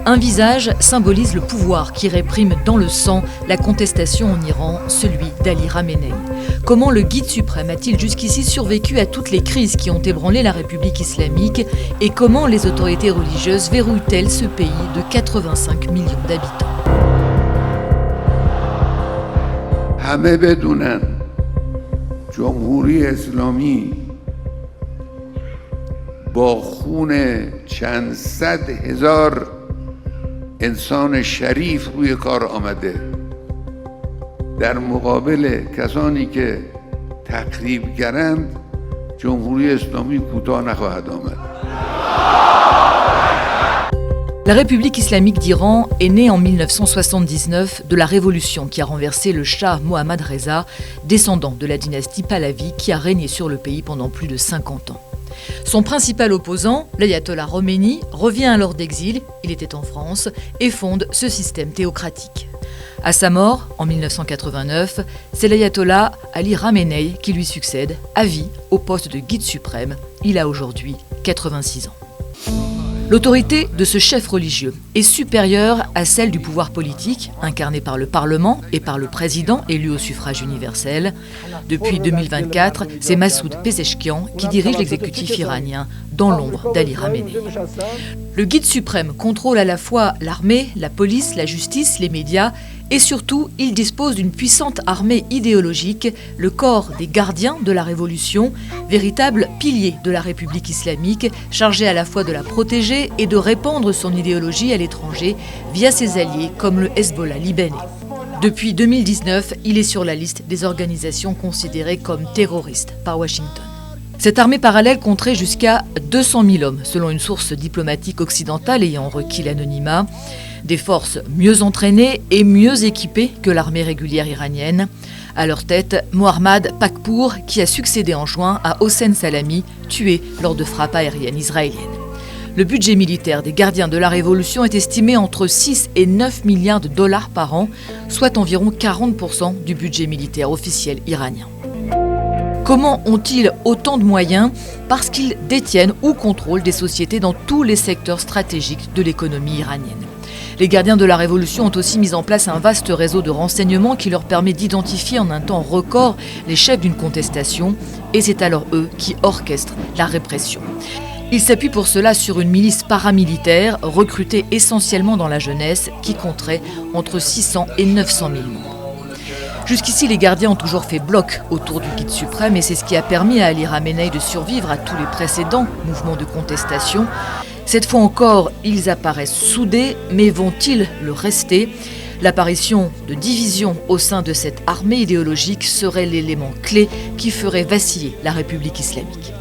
Un visage symbolise le pouvoir qui réprime dans le sang la contestation en Iran, celui d'Ali Khamenei. Comment le guide suprême a-t-il jusqu'ici survécu à toutes les crises qui ont ébranlé la République islamique et comment les autorités religieuses verrouillent-elles ce pays de 85 millions d'habitants? همه بدونن جمهوری اسلامی با خون چند صد هزار انسان شریف روی کار آمده در مقابل کسانی که تخریبگرند جمهوری اسلامی کوتاه نخواهد آمد. La République islamique d'Iran est née en 1979 de la révolution qui a renversé le Shah Mohammad Reza, descendant de la dynastie Pahlavi qui a régné sur le pays pendant plus de 50 ans. Son principal opposant, l'ayatollah Khomeini, revient alors d'exil, il était en France, et fonde ce système théocratique. À sa mort, en 1989, c'est l'ayatollah Ali Khamenei qui lui succède, à vie, au poste de guide suprême. Il a aujourd'hui 86 ans. L'autorité de ce chef religieux est supérieure à celle du pouvoir politique, incarné par le Parlement et par le président élu au suffrage universel. Depuis 2024, c'est Massoud Pezeshkian qui dirige l'exécutif iranien dans l'ombre d'Ali Khamenei. Le guide suprême contrôle à la fois l'armée, la police, la justice, les médias et surtout, il dispose d'une puissante armée idéologique, le corps des gardiens de la révolution, véritable pilier de la République islamique, chargé à la fois de la protéger et de répandre son idéologie à l'étranger via ses alliés comme le Hezbollah libanais. Depuis 2019, il est sur la liste des organisations considérées comme terroristes par Washington. Cette armée parallèle compterait jusqu'à 200 000 hommes, selon une source diplomatique occidentale ayant requis l'anonymat. Des forces mieux entraînées et mieux équipées que l'armée régulière iranienne. À leur tête, Mohammad Pakpour, qui a succédé en juin à Hossein Salami, tué lors de frappes aériennes israéliennes. Le budget militaire des gardiens de la Révolution est estimé entre 6 et 9 milliards de dollars par an, soit environ 40% du budget militaire officiel iranien. Comment ont-ils autant de moyens? Parce qu'ils détiennent ou contrôlent des sociétés dans tous les secteurs stratégiques de l'économie iranienne. Les gardiens de la Révolution ont aussi mis en place un vaste réseau de renseignements qui leur permet d'identifier en un temps record les chefs d'une contestation, et c'est alors eux qui orchestrent la répression. Ils s'appuient pour cela sur une milice paramilitaire recrutée essentiellement dans la jeunesse qui compterait entre 600 et 900 000 membres. Jusqu'ici, les gardiens ont toujours fait bloc autour du guide suprême et c'est ce qui a permis à Ali Khamenei de survivre à tous les précédents mouvements de contestation. Cette fois encore, ils apparaissent soudés, mais vont-ils le rester? L'apparition de divisions au sein de cette armée idéologique serait l'élément clé qui ferait vaciller la République islamique.